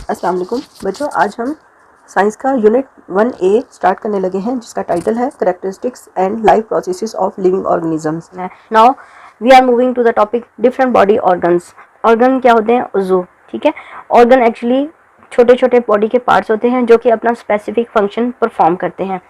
अस्सलाम वालेकुम बच्चों, आज हम साइंस का यूनिट 1A स्टार्ट करने लगे हैं जिसका टाइटल है characteristics and life processes of living organisms. Now we are moving to the topic different body organs. Organ क्या होते हैं? उज़ू। ठीक है, ऑर्गन एक्चुअली छोटे छोटे बॉडी के पार्ट्स होते हैं जो कि अपना स्पेसिफिक फंक्शन परफॉर्म करते हैं।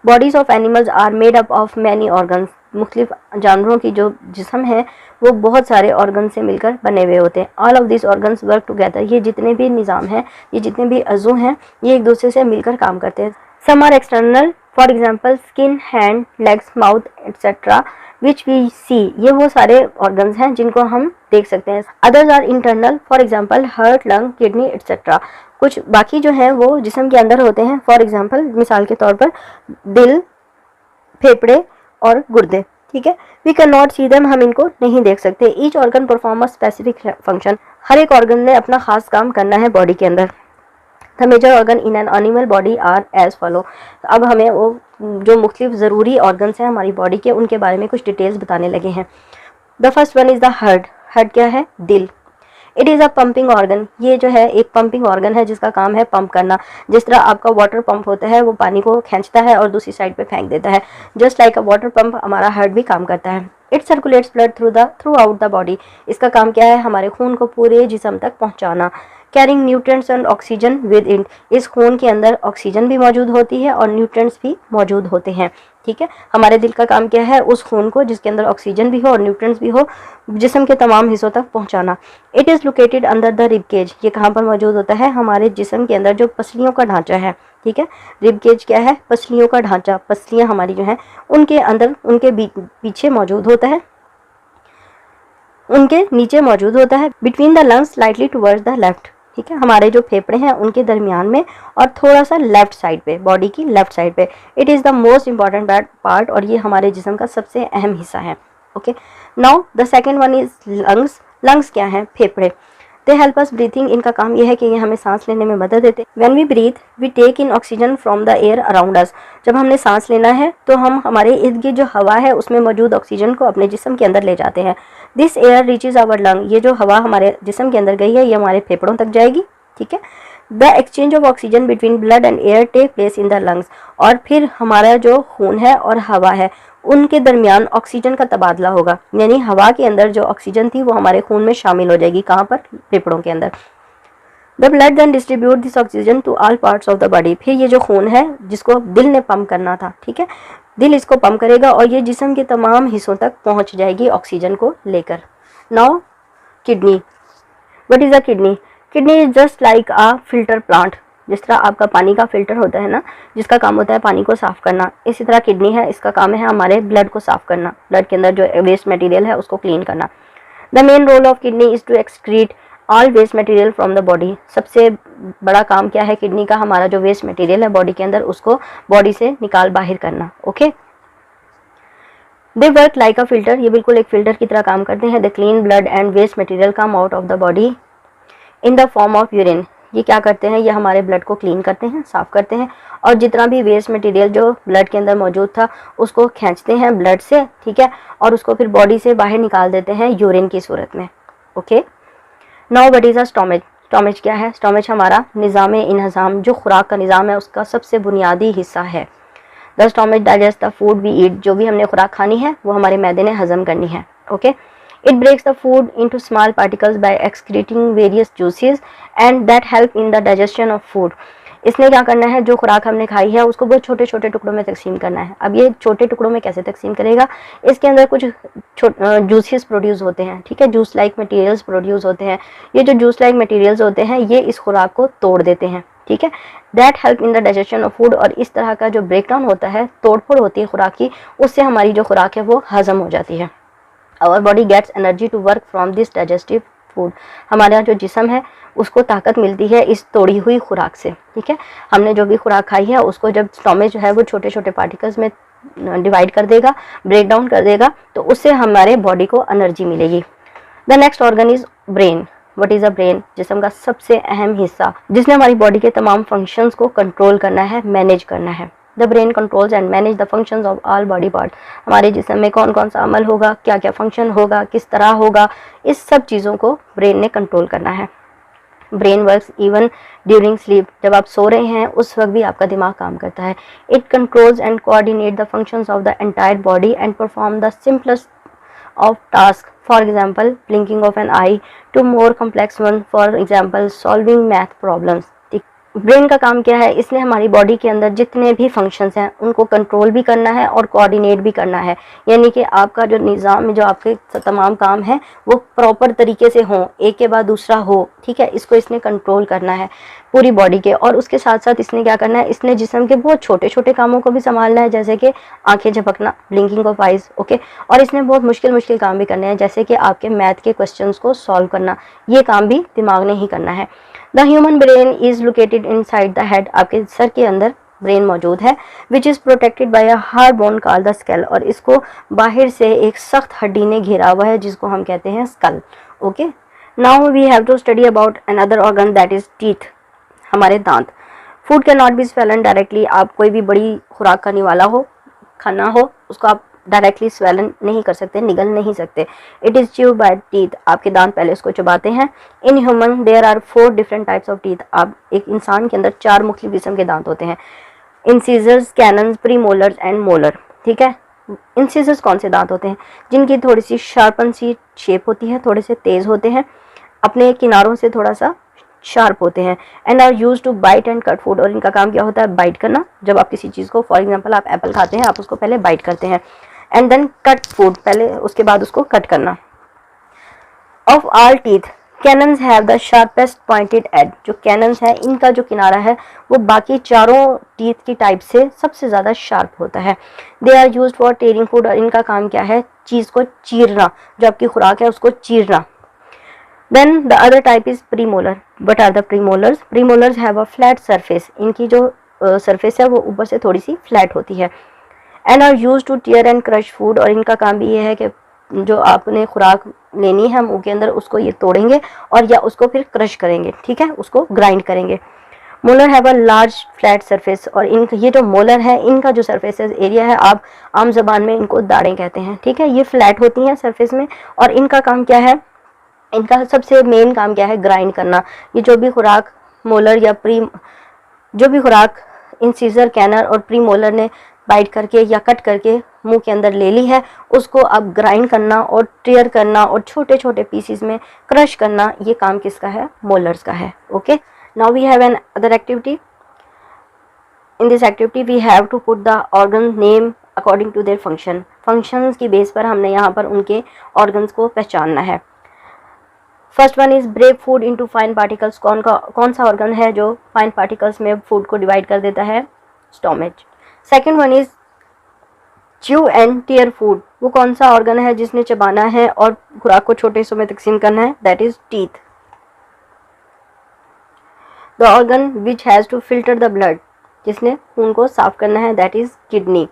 Bodies of animals are made up of many organs. मुख्तलिफ जानवरों की जो जिस्म है वो बहुत सारे ऑर्गन से मिलकर बने हुए होते हैं। All of this organs work together. ये जितने भी निज़ाम हैं, ये जितने भी अज़ू हैं, ये एक दूसरे से मिलकर काम करते हैं। Some are external, for example skin, hand, legs, mouth etcetera which we see. ये वो सारे ऑर्गन्स हैं जिनको हम देख सकते हैं। Others are internal, for example heart, lung, kidney etcetera. कुछ बाकी जो हैं वो जिस्म के अंदर होते हैं। फॉर एग्जाम्पल मिसाल के तौर पर दिल, फेफड़े और गुर्दे। ठीक है, we can not see them, हम इनको नहीं देख सकते। Each organ perform a specific function. हर एक ऑर्गन ने अपना खास काम करना है बॉडी के अंदर। The major organ in an animal body are as follow. अब हमें वो जो मुख्तलिफ ज़रूरी ऑर्गन्स हैं हमारी बॉडी के, उनके बारे में कुछ डिटेल्स बताने लगे हैं। The first one is the heart. Heart क्या है? दिल। It is a pumping organ. ये जो है एक पंपिंग ऑर्गन है जिसका काम है पंप करना। जिस तरह आपका वाटर पंप होता है, वो पानी को खींचता है और दूसरी साइड पे फेंक देता है, जस्ट लाइक अ वाटर पंप हमारा हार्ट भी काम करता है। It circulates blood through out the body. इसका काम क्या है? हमारे खून को पूरे जिस्म तक पहुंचाना। Carrying nutrients and oxygen with it. इस खून के अंदर ऑक्सीजन भी मौजूद होती है और न्यूट्रिएंट्स भी मौजूद होते हैं। ठीक है, हमारे दिल का काम क्या है? उस खून को जिसके अंदर ऑक्सीजन भी हो और न्यूट्रिएंट्स भी हो, जिस्म के तमाम हिस्सों तक पहुंचाना। It is located under the rib cage. ये कहाँ पर मौजूद होता है? हमारे जिस्म के अंदर जो पसलियों का ढांचा है। ठीक है, रिब केज क्या है? पसलियों का ढांचा। पसलियाँ हमारी जो हैं उनके अंदर, उनके पीछे मौजूद होता है, उनके नीचे मौजूद होता है। Between the lungs slightly towards the left. ठीक है, हमारे जो फेफड़े हैं उनके दरमियान में और थोड़ा सा लेफ्ट साइड पे, बॉडी की लेफ्ट साइड पे। It is the most important part और ये हमारे जिस्म का सबसे अहम हिस्सा है। Okay, now the second one is lungs. Lungs क्या है? फेफड़े। They help us breathing. इनका काम यह है कि ये हमें सांस लेने में मदद देते हैं। When we breathe we take in oxygen from the air around us. जब हमने सांस लेना है तो हम हमारे इर्द गिर्द जो हवा है उसमें मौजूद ऑक्सीजन को अपने जिस्म के अंदर ले जाते हैं। This air reaches our lung. ये जो हवा हमारे जिस्म के अंदर गई है ये हमारे फेफड़ों तक जाएगी। ठीक है, the exchange of oxygen between blood and air take place in the lungs. और फिर हमारा जो खून है और हवा है उनके दरमियान ऑक्सीजन का तबादला होगा, यानी हवा के अंदर जो ऑक्सीजन थी वो हमारे खून में शामिल हो जाएगी। कहाँ पर? फेफड़ों के अंदर। The blood then distribute this oxygen to all parts of the body. फिर ये जो खून है जिसको दिल ने पंप करना था, ठीक है, दिल इसको पंप करेगा और ये जिस्म के तमाम हिस्सों तक पहुँच जाएगी ऑक्सीजन को लेकर। Now kidney. What is a kidney? Kidney is just like a filter plant. जिस तरह आपका पानी का फिल्टर होता है ना, जिसका काम होता है पानी को साफ़ करना, इसी तरह किडनी है, इसका काम है हमारे ब्लड को साफ़ करना, ब्लड के अंदर जो वेस्ट मटेरियल है उसको क्लीन करना। The main role of kidney is to excrete all waste material from the body. सबसे बड़ा काम क्या है किडनी का? हमारा जो वेस्ट मटेरियल है बॉडी के अंदर उसको बॉडी से निकाल बाहर करना। Okay, they work like a filter. ये बिल्कुल एक फिल्टर की तरह काम करते हैं। The clean blood and waste material come out of the body in the form of urine. ये क्या करते हैं? ये हमारे ब्लड को क्लीन करते हैं, साफ़ करते हैं और जितना भी वेस्ट मटेरियल जो ब्लड के अंदर मौजूद था उसको खींचते हैं ब्लड से। ठीक है, और उसको फिर बॉडी से बाहर निकाल देते हैं यूरिन की सूरत में। Okay, now what is a stomach. Stomach क्या है? स्टोमच हमारा निज़ाम इंहज़ाम, जो खुराक का निज़ाम है उसका सबसे बुनियादी हिस्सा है। The stomach digest the food we eat. जो भी हमने खुराक खानी है वो हमारे मैदे ने हजम करनी है। Okay, it breaks the food into small particles by excreting various juices and that help in the digestion of food. इसने क्या करना है? जो खुराक हमने खाई है उसको बहुत छोटे छोटे टुकड़ों में तकसीम करना है। अब ये छोटे टुकड़ों में कैसे तकसीम करेगा? इसके अंदर कुछ जूसेस प्रोड्यूस होते हैं। ठीक है, जूस लाइक मटेरियल्स प्रोड्यूस होते हैं। ये जो जूस लाइक मटेरियल्स होते हैं ये इस खुराक को तोड़ देते हैं। ठीक है, that help in the digestion of food. और इस तरह का जो ब्रेकडाउन होता है, तोड़फोड़ होती है खुराक की, उससे हमारी जो खुराक है वो हजम हो जाती है। Our body gets energy to work from this digestive food. हमारा जो जिस्म है उसको ताकत मिलती है इस तोड़ी हुई खुराक से। ठीक है, हमने जो भी खुराक खाई है उसको जब स्टोमच जो है वो छोटे छोटे पार्टिकल्स में डिवाइड कर देगा, ब्रेक डाउन कर देगा, तो उससे हमारे बॉडी को एनर्जी मिलेगी। The next organ is brain. What is a brain? जिस्म का सबसे अहम हिस्सा जिसने हमारी बॉडी के तमाम फंक्शंस को कंट्रोल करना है, मैनेज करना है। The brain controls and manage the functions of all body part. हमारे जिस्म में कौन कौन सा अमल होगा, क्या क्या फंक्शन होगा, किस तरह होगा, इस सब चीज़ों को ब्रेन ने कंट्रोल करना है। Brain works even during sleep, जब आप सो रहे हैं उस वक्त भी आपका दिमाग काम करता है. It controls and coordinate the functions of the entire body and perform the simplest of task, for example blinking of an eye, to more complex one, for example solving math problems. Brain का काम क्या है, इसने हमारी body के अंदर जितने भी फंक्शंस हैं उनको कंट्रोल भी करना है और कोऑर्डिनेट भी करना है, यानी कि आपका जो निज़ाम में जो आपके तमाम काम हैं वो प्रॉपर तरीके से हों, एक के बाद दूसरा हो, ठीक है, इसको इसने कंट्रोल करना है पूरी बॉडी के. और उसके साथ साथ इसने क्या करना है, इसने जिस्म के बहुत छोटे छोटे कामों को भी संभालना है, जैसे कि आंखें झपकना, ब्लिंकिंग ऑफ आइज, ओके. और इसने बहुत मुश्किल काम भी करने हैं, जैसे कि आपके मैथ के क्वेश्चंस को सॉल्व करना, ये काम भी दिमाग ने ही करना है. The human brain is located inside the head, आपके सर के अंदर ब्रेन मौजूद है, which is protected by a hard bone called the skull, और इसको बाहर से एक सख्त हड्डी ने घेरा हुआ है जिसको हम कहते हैं skull, okay. Now we have to study about another organ that is teeth, हमारे दांत. Food can not be swallowed directly, आप कोई भी बड़ी खुराक करने वाला हो, खाना हो, उसको आप डायरेक्टली स्वेलन नहीं कर सकते, निगल नहीं सकते. It is chew by teeth, आपके दांत पहले उसको चबाते हैं. In human there are 4 different types of teeth, आप एक इंसान के अंदर 4 मुख्तलिफ किस्म के दांत होते हैं. Incisors, cannons, premolars and molar, ठीक है. इंसीजर्स कौन से दांत होते हैं, जिनकी थोड़ी सी शार्पन सी शेप होती है, थोड़े से तेज़ होते हैं, अपने किनारों से थोड़ा सा शार्प होते हैं. And are use to bite and cut food, और इनका काम क्या होता है, बाइट करना. जब आप किसी चीज़ को, फॉर एग्जांपल आप एप्पल खाते हैं, आप उसको पहले बाइट करते हैं. एंड देन कट फूड, पहले उसके बाद उसको कट करना. Of all teeth canines have the sharpest pointed edge, जो कैनन्स है इनका जो किनारा है वो बाकी चारों टीथ की टाइप से सबसे ज़्यादा शार्प होता है. They are use for tearing food, और इनका काम क्या है, चीज़ को चीरना, जो आपकी खुराक है उसको चीरना. Then the other type is premolar. What are the premolars? Premolars have a flat surface. इनकी जो सरफेस है वो ऊपर से थोड़ी सी फ्लैट होती है. And are used to tear and crush food, और इनका काम भी ये है कि जो आपने खुराक लेनी है मुंह के अंदर उसको ये तोड़ेंगे और या उसको फिर क्रश करेंगे, ठीक है, उसको ग्राइंड करेंगे. Molar have a large flat surface, और इनका ये जो मोलर है इनका जो सरफेस एरिया है, आप आम जबान में इनको दाढ़ें कहते हैं, ठीक है. ये फ्लैट होती हैं सरफेस में, और इनका काम क्या है, इनका सबसे मेन काम क्या है, ग्राइंड करना. ये जो भी खुराक मोलर या जो भी खुराक इंसीजर, कैनर और प्री मोलर ने बाइट करके या कट करके मुंह के अंदर ले ली है, उसको अब ग्राइंड करना और टेयर करना और छोटे छोटे पीसेस में क्रश करना, ये काम किसका है, मोलर्स का है, okay. Now we have N other activity. In this activity we have to put the organ name according to their function. Functions की बेस पर हमने यहाँ पर उनके ऑर्गन्स को पहचानना है. First one is break food into fine particles. कौन सा ऑर्गन है जो फाइन पार्टिकल्स में फूड को डिवाइड कर देता है, stomach. Second one is chew and tear food. वो कौन सा ऑर्गन है जिसने चबाना है और खुराक को छोटे हिस्सों में तकसीम करना है, that is teeth. The organ which has to filter the blood, जिसने खून को साफ करना है, that is kidney.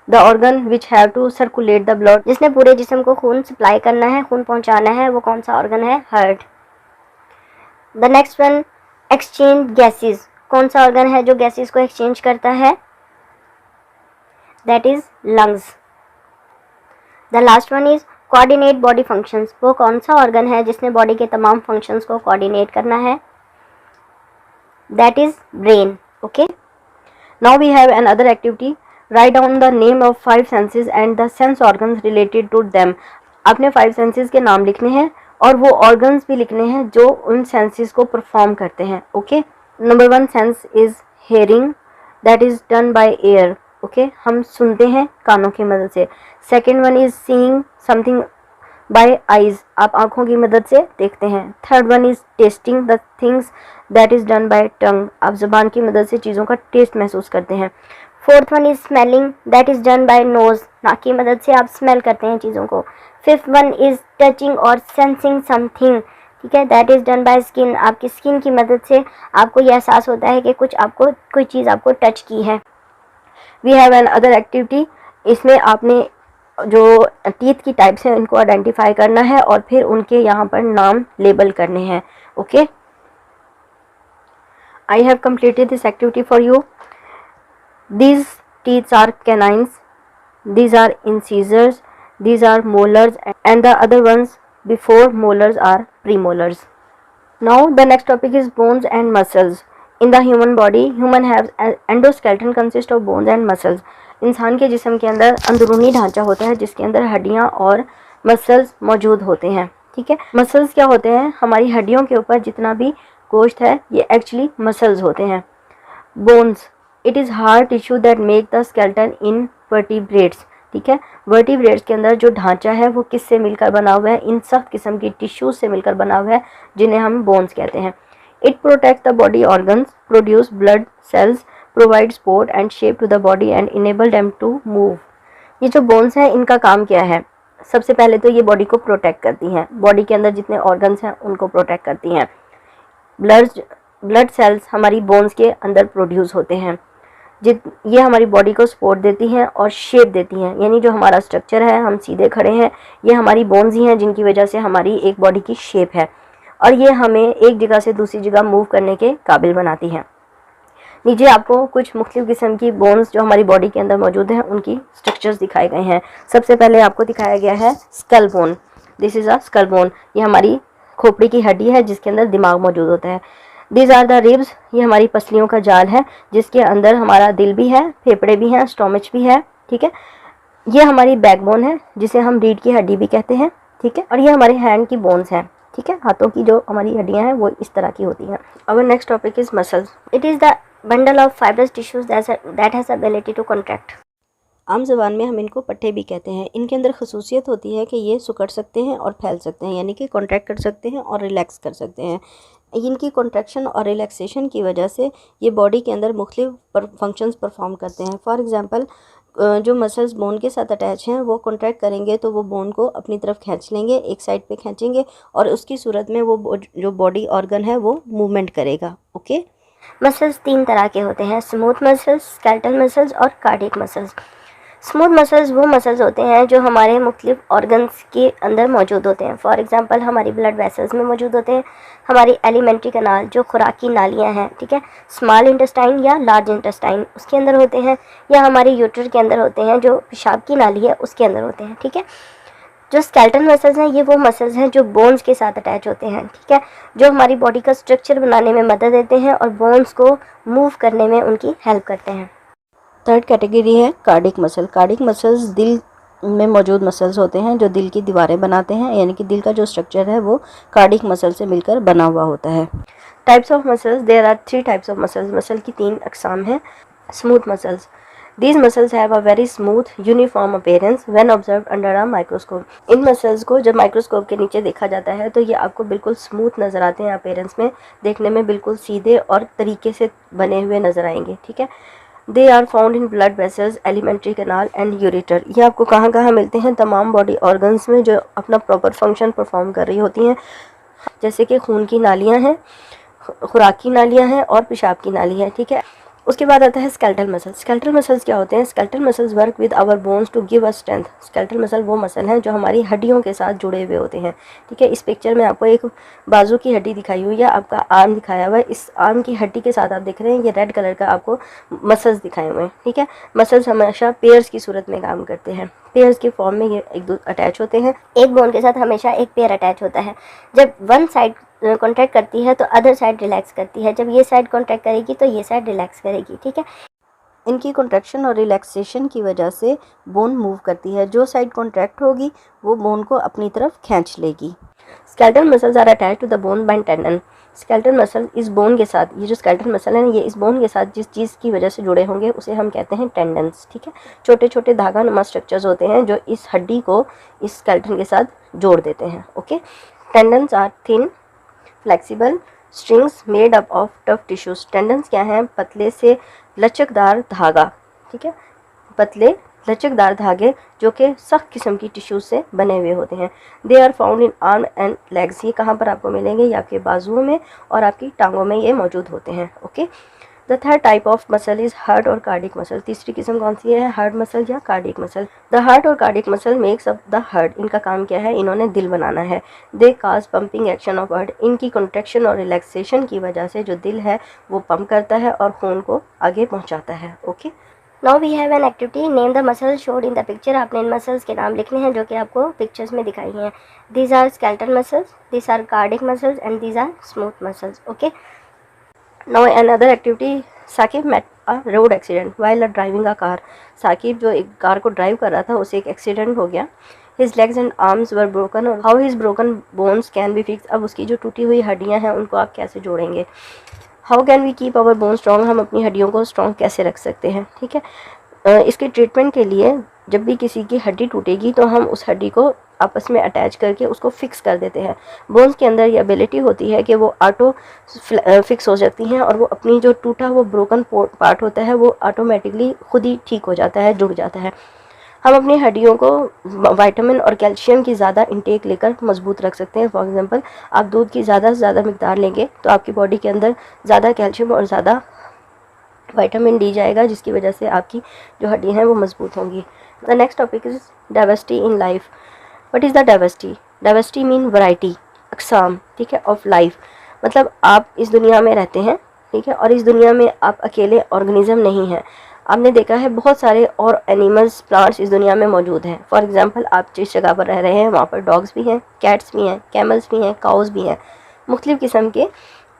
The organ which have to circulate the blood, जिसने पूरे जिस्म को खून सप्लाई करना है, खून पहुंचाना है, वो कौन सा ऑर्गन है, heart. The next one exchange gases. कौन सा ऑर्गन है जो गैसेस को एक्सचेंज करता है, that is lungs. The last one is coordinate body functions. वो कौन सा ऑर्गन है जिसने बॉडी के तमाम फंक्शंस को कोऑर्डिनेट करना है, that is brain, okay. Now we have N other activity. Write down the name of 5 senses and the sense organs related to them. आपने 5 सेंसेस के नाम लिखने हैं और वो ऑर्गन्स भी लिखने हैं जो उन सेंसेस को परफॉर्म करते हैं, okay. Number 1 sense is hearing, that is done by ear, okay. हम सुनते हैं कानों की मदद से. Second one is seeing something by eyes, आप आंखों की मदद से देखते हैं. Third one is testing the things, that is done by tongue, आप जुबान की मदद से चीज़ों का टेस्ट महसूस करते हैं. Fourth one is smelling, that is done by nose, नाक की मदद से आप स्मेल करते हैं चीज़ों को. फिफ्थ वन इज टचिंग और सेंसिंग समथिंग, ठीक है, that is done by skin, आपकी स्किन की मदद से आपको यह एहसास होता है कि कोई चीज़ आपको टच की है. We have N other activity. इसमें आपने जो टीथ की टाइप्स हैं इनको आइडेंटिफाई करना है और फिर उनके यहाँ पर नाम लेबल करने हैं, okay. I have completed this activity for you. These teeth are canines, these are incisors, these are molars, and the other ones before molars are premolars. Now the next topic is bones and muscles. In the human body, human have endoskeleton consist of bones and muscles. इंसान के जिस्म के अंदर अंदरूनी ढांचा होता है जिसके अंदर हड्डियां और मसल्स मौजूद होते हैं। ठीक है, मसल्स क्या होते हैं? हमारी हड्डियों के ऊपर जितना भी गोश्त है ये एक्चुअली मसल्स होते हैं। Bones, it is hard tissue that make the skeleton in vertebrates. ठीक है, वर्टिब्रेट्स के अंदर जो ढांचा है वो किससे मिलकर बना हुआ है? इन सख्त किस्म की टिश्यूज से मिलकर बना हुआ है जिन्हें हम बोन्स कहते हैं। It protect the body organs, produce blood cells, provide support and shape to the body and enable them to move. ये जो बोन्स हैं इनका काम क्या है? सबसे पहले तो ये बॉडी को प्रोटेक्ट करती हैं, बॉडी के अंदर जितने ऑर्गन्स हैं उनको प्रोटेक्ट करती हैं। ब्लड सेल्स हमारी बोन्स के अंदर प्रोड्यूस होते हैं, ये हमारी बॉडी को सपोर्ट देती हैं और शेप देती हैं, यानी जो हमारा स्ट्रक्चर है, हम सीधे खड़े हैं, ये हमारी बोन्स ही हैं जिनकी वजह से हमारी एक बॉडी की शेप है और ये हमें एक जगह से दूसरी जगह मूव करने के काबिल बनाती हैं। नीचे आपको कुछ मुख्तलिफ किस्म की बोन्स जो हमारी बॉडी के अंदर मौजूद हैं उनकी स्ट्रक्चर्स दिखाए गए हैं। सबसे पहले आपको दिखाया गया है skull bone. This is a skull bone, ये हमारी खोपड़ी की हड्डी है जिसके अंदर दिमाग मौजूद होता है। दीज आर द रिब्स, ये हमारी पसलियों का जाल है जिसके अंदर हमारा दिल भी है, फेफड़े भी हैं, स्टोमच भी है। ठीक है, ये हमारी बैकबोन है जिसे हम रीढ़ की हड्डी भी कहते हैं। ठीक है, और ये हमारे हैंड की बोन्स हैं। ठीक है, हाथों की जो हमारी हड्डियां हैं वो इस तरह की होती हैं। Our next topic is muscles. It is the bundle of fibrous tissues that has ability to contract. आम ज़बान में हम इनको पट्टे भी कहते हैं। इनके अंदर खसूसियत होती है कि ये सिकुड़ सकते हैं और फैल सकते हैं, यानी कि कॉन्ट्रैक्ट कर सकते हैं और रिलैक्स कर सकते हैं। इनकी कॉन्ट्रैक्शन और रिलैक्सेशन की वजह से ये बॉडी के अंदर मुख्तलिफ फंक्शंस परफॉर्म करते हैं। फॉर एग्ज़ाम्पल, जो मसल्स बोन के साथ अटैच हैं वो कॉन्ट्रैक्ट करेंगे तो वो बोन को अपनी तरफ खींच लेंगे, एक साइड पे खींचेंगे और उसकी सूरत में वो जो बॉडी ऑर्गन है वो मूवमेंट करेगा। ओके, मसल्स 3 तरह के होते हैं, स्मूथ मसल्स, स्केलेटल मसल्स और कार्डियक मसल्स। स्मूथ मसल्स वो मसल्स होते हैं जो हमारे मुख्तलिफ ऑर्गन्स के अंदर मौजूद होते हैं। फॉर एग्जांपल, हमारी ब्लड वेसल्स में मौजूद होते हैं, हमारी एलिमेंट्री कनाल जो खुराकी नालियां हैं, ठीक है, स्मॉल इंटेस्टाइन या लार्ज इंटेस्टाइन उसके अंदर होते हैं, या हमारी यूटर के अंदर होते हैं, जो पेशाब की नाली है उसके अंदर होते हैं। ठीक है, जो स्केलेटल मसल्स हैं ये वो मसल्स हैं जो बोन्स के साथ अटैच होते हैं। ठीक है, जो हमारी बॉडी का स्ट्रक्चर बनाने में मदद देते हैं और बोन्स को मूव करने में उनकी हेल्प करते हैं। थर्ड कैटेगरी है कार्डिक मसल। कार्डिक मसल्स दिल में मौजूद मसल्स होते हैं जो दिल की दीवारें बनाते हैं, यानी कि दिल का जो स्ट्रक्चर है वो कार्डिक मसल से मिलकर बना हुआ होता है। Types of muscles, there are 3 types of muscles. Muscle की 3 अकसाम हैं। Smooth muscles, these muscles have a very smooth uniform appearance when observed under a microscope। In muscles को जब माइक्रोस्कोप के नीचे देखा जाता है तो ये आपको बिल्कुल स्मूथ नज़र आते हैं, अपीयरेंस में देखने में बिल्कुल सीधे और तरीके से बने हुए नज़र आएंगे। ठीक है, they are found in blood vessels, alimentary canal and ureter. ये आपको कहाँ कहाँ मिलते हैं? तमाम बॉडी ऑर्गन्स में जो अपना प्रॉपर फंक्शन परफॉर्म कर रही होती हैं, जैसे कि खून की नालियाँ हैं, खुराक की नालियाँ हैं और पेशाब की नाली है। ठीक है, उसके बाद आता है स्केलेटल मसल्स। स्केलेटल मसल्स क्या होते हैं? Skeletal muscles work with our bones to give us strength. Skeletal muscle वो मसल हैं जो हमारी हड्डियों के साथ जुड़े हुए होते हैं। ठीक है, इस पिक्चर में आपको एक बाजू की हड्डी दिखाई हुई है, आपका आर्म दिखाया हुआ है, इस आर्म की हड्डी के साथ आप देख रहे हैं ये रेड कलर का आपको मसल्स दिखाए हुए हैं। ठीक है, मसल्स हमेशा पेयर्स की सूरत में काम करते हैं, पेयर्स के फॉर्म में ये एक दो अटैच होते हैं। एक बोन के साथ हमेशा एक पेयर अटैच होता है। जब वन साइड कॉन्ट्रैक्ट करती है तो अदर साइड रिलैक्स करती है, जब ये साइड कॉन्ट्रैक्ट करेगी तो ये साइड रिलैक्स करेगी। ठीक है, इनकी कॉन्ट्रैक्शन और रिलैक्सेशन की वजह से बोन मूव करती है, जो साइड कॉन्ट्रैक्ट होगी वो बोन को अपनी तरफ खींच लेगी। Skeletal muscles are attach to the bone by tendon. Skeletal muscle इस बोन के साथ, ये जो स्केलेटल मसल है ये इस बोन के साथ जिस चीज़ की वजह से जुड़े होंगे उसे हम कहते हैं टेंडन्स। ठीक है, छोटे छोटे धागा नुमा स्ट्रक्चर्स होते हैं जो इस हड्डी को इस स्केलेटन के साथ जोड़ देते हैं। Okay, tendons are thin flexible strings made up of tough tissues. Tendons क्या हैं? पतले से लचकदार धागा। ठीक है, पतले लचकदार धागे जो कि सख्त किस्म की टिश्यूज से बने हुए होते हैं। They are found in arm and legs. ये कहाँ पर आपको मिलेंगे? ये आपके बाजुओं में और आपकी टांगों में ये मौजूद होते हैं। Okay, the third type of muscle is heart और कार्डिक मसल। तीसरी किस्म कौन सी है? हार्ट मसल या कार्डिक मसल। द हार्ट और cardiac muscle makes up the heart. इनका काम क्या है? इन्होंने दिल बनाना है। दे काज पंपिंग एक्शन ऑफ हार्ट। इनकी कॉन्ट्रैक्शन और रिलैक्सेशन की वजह से जो दिल है वो पंप करता है और खून को आगे पहुंचाता है। Okay, now we have an activity, name the muscles showed in the picture. आपने इन मसल्स के नाम लिखने हैं जो कि आपको पिक्चर्स में दिखाई हैं। These are skeletal muscles, these are cardiac muscles and these are smooth muscles. Okay, now another activity, Saqib met a road accident while driving a car. Saqib जो एक कार को ड्राइव कर रहा था, उसे एक एक्सीडेंट हो गया। His legs and arms were broken और how his broken bones can be fix. अब उसकी जो टूटी हुई हड्डियां हैं उनको आप कैसे जोड़ेंगे। How can we keep our bone strong, हम अपनी हड्डियों को स्ट्रॉन्ग कैसे रख सकते हैं। ठीक है, इसके ट्रीटमेंट के लिए जब भी किसी की हड्डी टूटेगी तो हम उस हड्डी को आपस में अटैच करके उसको फिक्स कर देते हैं। बोन्स के अंदर ये एबिलिटी होती है कि वो ऑटो फिक्स हो जाती हैं और वो अपनी जो टूटा वो ब्रोकन पार्ट होता है वो ऑटोमेटिकली खुद ही ठीक हो जाता है, जुड़ जाता है। हम अपनी हड्डियों को विटामिन और कैल्शियम की ज़्यादा इंटेक लेकर मजबूत रख सकते हैं। फॉर एग्जांपल, आप दूध की ज़्यादा से ज़्यादा मिकदार लेंगे तो आपकी बॉडी के अंदर ज़्यादा कैल्शियम और ज़्यादा विटामिन डी जाएगा, जिसकी वजह से आपकी जो हड्डियाँ हैं वो मजबूत होंगी। The next topic is diversity in life. What is the diversity? Diversity mean variety, अक़साम, ठीक है, ऑफ लाइफ। मतलब आप इस दुनिया में रहते हैं, ठीक है, और इस दुनिया में आप अकेले ऑर्गेनिज्म नहीं हैं। आपने देखा है बहुत सारे और एनिमल्स, प्लांट्स इस दुनिया में मौजूद हैं। फॉर एग्जांपल, आप जिस जगह पर रह रहे हैं वहाँ पर डॉग्स भी हैं, कैट्स भी हैं, कैमल्स भी हैं, काउस भी हैं, मुख्तलिफ़ किस्म के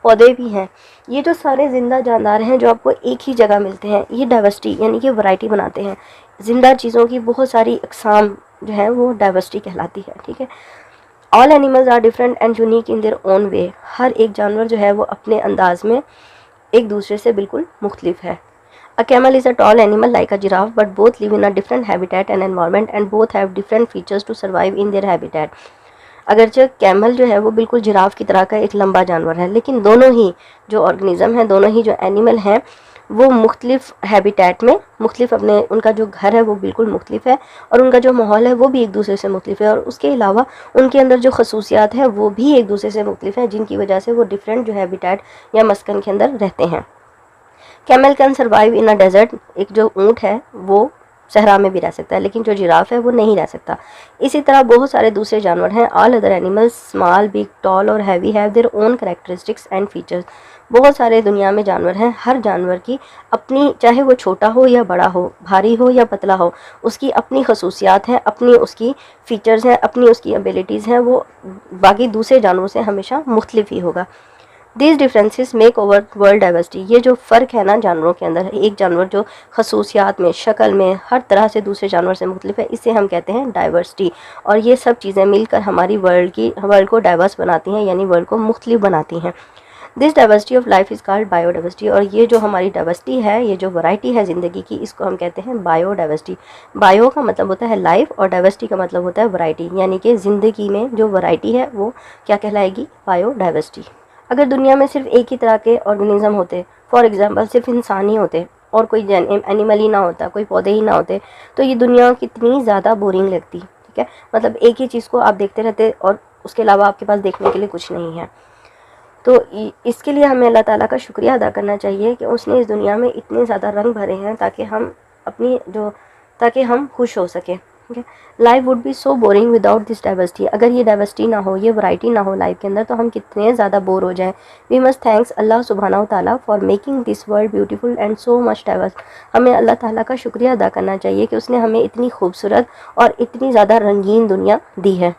पौधे भी हैं। ये जो सारे ज़िंदा जानदार हैं जो आपको एक ही जगह मिलते हैं, ये डाइवर्सिटी यानी कि वैरायटी बनाते हैं। ज़िंदा चीज़ों की बहुत सारी अक़साम जो है वो डाइवर्सिटी कहलाती है। ठीक है, all animals are different and unique in their own way. हर एक जानवर जो है वो अपने अंदाज में एक दूसरे से बिल्कुल मुख्तलिफ है। A camel is a tall animal like a giraffe, but both live in a different habitat and environment and both have different features to survive in their habitat. अगरचे कैमल जो है वो बिल्कुल जिराफ की तरह का एक लंबा जानवर है, लेकिन दोनों ही जो ऑर्गेनिज्म हैं, दोनों ही जो एनिमल हैं, वो मुख्तलिफ हैबिटेट में मुख्तलिफ अपने उनका जो घर है वो बिल्कुल मुख्तलिफ है और उनका जो माहौल है वो भी एक दूसरे से मुख्तलिफ है और उसके अलावा उनके अंदर जो खसूसियात हैं वो भी एक दूसरे से मुख्तलिफ हैं, जिनकी वजह से वो डिफरेंट जो हैबिटेट या मस्कन के अंदर रहते हैं। Camel can survive in a desert. एक जो ऊँट है वो सहरा में भी रह सकता है, लेकिन जो जिराफ है वो नहीं रह सकता। इसी तरह बहुत सारे दूसरे जानवर हैं। All other animals small, big, tall और heavy have their own characteristics and features. बहुत सारे दुनिया में जानवर हैं, हर जानवर की अपनी, चाहे वो छोटा हो या बड़ा हो, भारी हो या पतला हो, उसकी अपनी खसूसियात हैं, अपनी उसकी फ़ीचर्स हैं, अपनी उसकी एबिलिटीज़ हैं। वो बाकी दूसरे जानवरों से हमेशा मुख्तलिफ ही होगा। These differences make our world diversity। ये जो फ़र्क है ना जानवरों के अंदर, एक जानवर जो खसूसियात में, शक्ल में, हर तरह से दूसरे जानवर से मुख्तलिफ है, इसे हम कहते हैं डाइवर्सिटी। और ये सब चीज़ें मिलकर हमारी वर्ल्ड को डाइवर्स बनाती हैं, यानी वर्ल्ड को मुख्तलिफ बनाती हैं। This diversity of life is called biodiversity. और ये जो हमारी डाइवर्सिटी है, ये जो वैरायटी है ज़िंदगी की, इसको हम कहते हैं बायोडाइवर्सिटी। बायो का मतलब होता है लाइफ और डाइवर्सिटी का मतलब होता है वैरायटी, यानी कि ज़िंदगी में जो वैरायटी है वो क्या कहलाएगी? बायोडाइवर्सिटी। अगर दुनिया में सिर्फ एक ही तरह के ऑर्गेनिज्म होते, फॉर एग्जांपल सिर्फ इंसान ही होते और कोई एनिमल ही ना होता, कोई पौधे ही ना होते, तो ये दुनिया कितनी ज़्यादा बोरिंग लगती। ठीक है, मतलब एक ही चीज़ को आप देखते रहते और उसके अलावा आपके पास देखने के लिए कुछ नहीं है। तो इसके लिए हमें अल्लाह ताला का शुक्रिया अदा करना चाहिए कि उसने इस दुनिया में इतने ज़्यादा रंग भरे हैं ताकि हम खुश हो सकें। ठीक है, life would be so boring without this diversity. अगर ये डाइवर्सिटी ना हो, ये वैरायटी ना हो लाइफ के अंदर, तो हम कितने ज़्यादा बोर हो जाएं। वी मस्ट थैंक्स अल्लाह सुब्हानहू ताला for making this world beautiful and so much diverse. हमें अल्लाह ताला का शुक्रिया अदा करना चाहिए कि उसने हमें इतनी खूबसूरत और इतनी ज़्यादा रंगीन दुनिया दी है।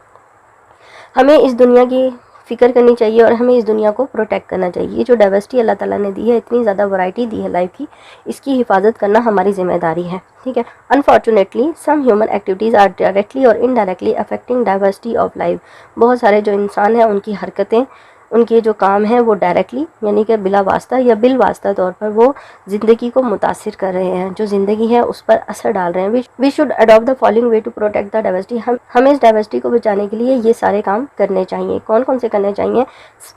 हमें इस दुनिया की फ़िक्र करनी चाहिए और हमें इस दुनिया को प्रोटेक्ट करना चाहिए। ये जो डाइवर्सिटी अल्लाह ताला ने दी है, इतनी ज़्यादा वैरायटी दी है लाइफ की, इसकी हिफाजत करना हमारी ज़िम्मेदारी है। ठीक है, unfortunately some human activities are directly और indirectly affecting diversity of life. बहुत सारे जो इंसान हैं उनकी हरकतें, उनके जो काम हैं वो डायरेक्टली यानी कि बिला वास्ता या बिल वास्ता तौर पर वो ज़िंदगी को मुतासिर कर रहे हैं, जो ज़िंदगी है उस पर असर डाल रहे हैं। We should adopt the following way to protect the diversity. हमें इस डाइवर्सिटी को बचाने के लिए ये सारे काम करने चाहिए। कौन कौन से करने चाहिए?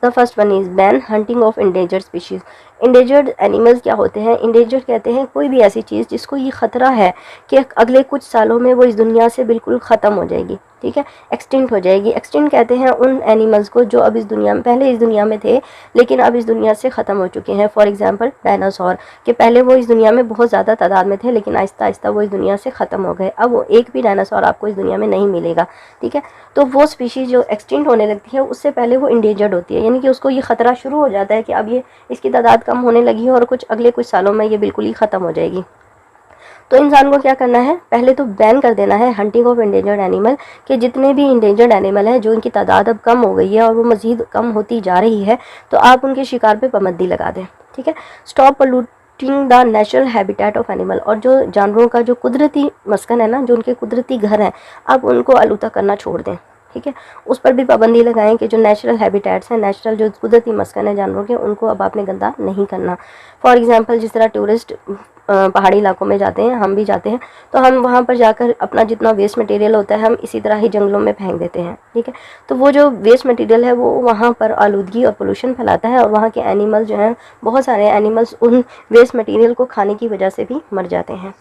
The first one is ban hunting of endangered species. Endangered animals क्या होते हैं? इंडेंजर्ड कहते हैं कोई भी ऐसी चीज़ जिसको ये ख़तरा है कि अगले कुछ सालों में वो इस दुनिया से बिल्कुल ख़त्म हो जाएगी। ठीक है, एक्सटिंक्ट हो जाएगी। एक्सटिंक्ट कहते हैं उन एनिमल्स को जो अब इस दुनिया में, पहले इस दुनिया में थे लेकिन अब इस दुनिया से ख़त्म हो चुके हैं। फॉर एग्जांपल डायनासोर, कि पहले वो इस दुनिया में बहुत ज़्यादा तादाद में थे लेकिन आहिस्ता आहिस्ता वो इस दुनिया से ख़त्म हो गए। अब वो एक भी डायनासोर आपको इस दुनिया में नहीं मिलेगा। ठीक है, तो वो स्पीशीज़ जो एक्सटिंक्ट होने लगती है उससे पहले वो इंडेंजर्ड होती है, यानी कि उसको ये ख़तरा शुरू हो जाता है कि अब ये इसकी तादाद कम होने लगी है और अगले कुछ सालों में ये बिल्कुल ही ख़त्म हो जाएगी। तो इंसान को क्या करना है, पहले तो बैन कर देना है हंटिंग ऑफ इंडेंजर्ड एनिमल, कि जितने भी इंडेंजर्ड एनिमल हैं जो इनकी तादाद अब कम हो गई है और वो मज़ीद कम होती जा रही है, तो आप उनके शिकार पे पाबंदी लगा दें, ठीक है। Stop polluting the natural habitat of animal, और जो जानवरों का जो कुदरती मस्कन है ना, जो उनके कुदरती घर हैं, आप उनको आलूदा करना छोड़ दें, ठीक है। उस पर भी पाबंदी लगाएं कि जो नेचुरल हैबिटेट्स हैं, नेचुरल जो कुदरती मस्कन है जानवरों के, उनको अब आपने गंदा नहीं करना। फॉर एग्जांपल जिस तरह टूरिस्ट पहाड़ी इलाकों में जाते हैं, हम भी जाते हैं, तो हम वहाँ पर जाकर अपना जितना वेस्ट मटेरियल होता है हम इसी तरह ही जंगलों में फेंक देते हैं, ठीक है। तो वो जो वेस्ट मटेरियल है वो वहाँ पर आलूदगी और पोल्यूशन फैलाता है, और वहाँ के एनिमल जो हैं, बहुत सारे एनिमल्स उन वेस्ट मटेरियल को खाने की वजह से भी मर जाते हैं।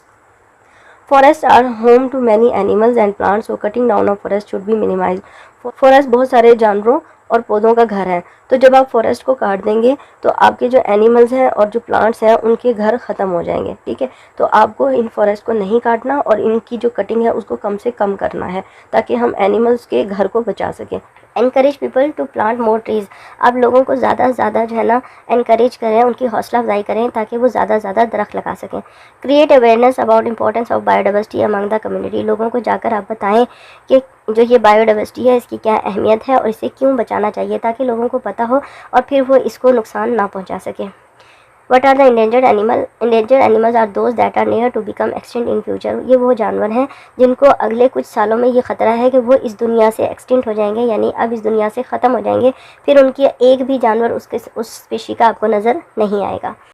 Forest are home to many animals and plants, so cutting down of forest should be minimize. Forest बहुत सारे जानवरों और पौधों का घर है, तो जब आप फॉरेस्ट को काट देंगे तो आपके जो एनिमल्स हैं और जो प्लांट्स हैं उनके घर ख़त्म हो जाएंगे, ठीक है। तो आपको इन फॉरेस्ट को नहीं काटना और इनकी जो कटिंग है उसको कम से कम करना है, ताकि हम एनिमल्स के घर को बचा सकें। Encourage people to plant more trees, आप लोगों को ज़्यादा से ज़्यादा जो है ना एनकरेज करें, उनकी हौसला अफजाई करें ताकि वो ज़्यादा से ज़्यादा दरख्त लगा सकें। Create awareness about importance of biodiversity among the community, लोगों को जाकर आप बताएं कि जो ये बायोडाइवर्सिटी है इसकी क्या अहमियत है और इसे क्यों बचाना चाहिए, ताकि लोगों को पता हो और फिर वो इसको नुकसान ना पहुँचा सकें। What are the endangered animal, endangered animals are those that are near to become extinct in future, ये वो जानवर हैं जिनको अगले कुछ सालों में ये ख़तरा है कि वो इस दुनिया से एक्सटिंक्ट हो जाएंगे, यानी अब इस दुनिया से ख़त्म हो जाएंगे, फिर उनकी एक भी जानवर उस स्पीशी का आपको नज़र नहीं आएगा।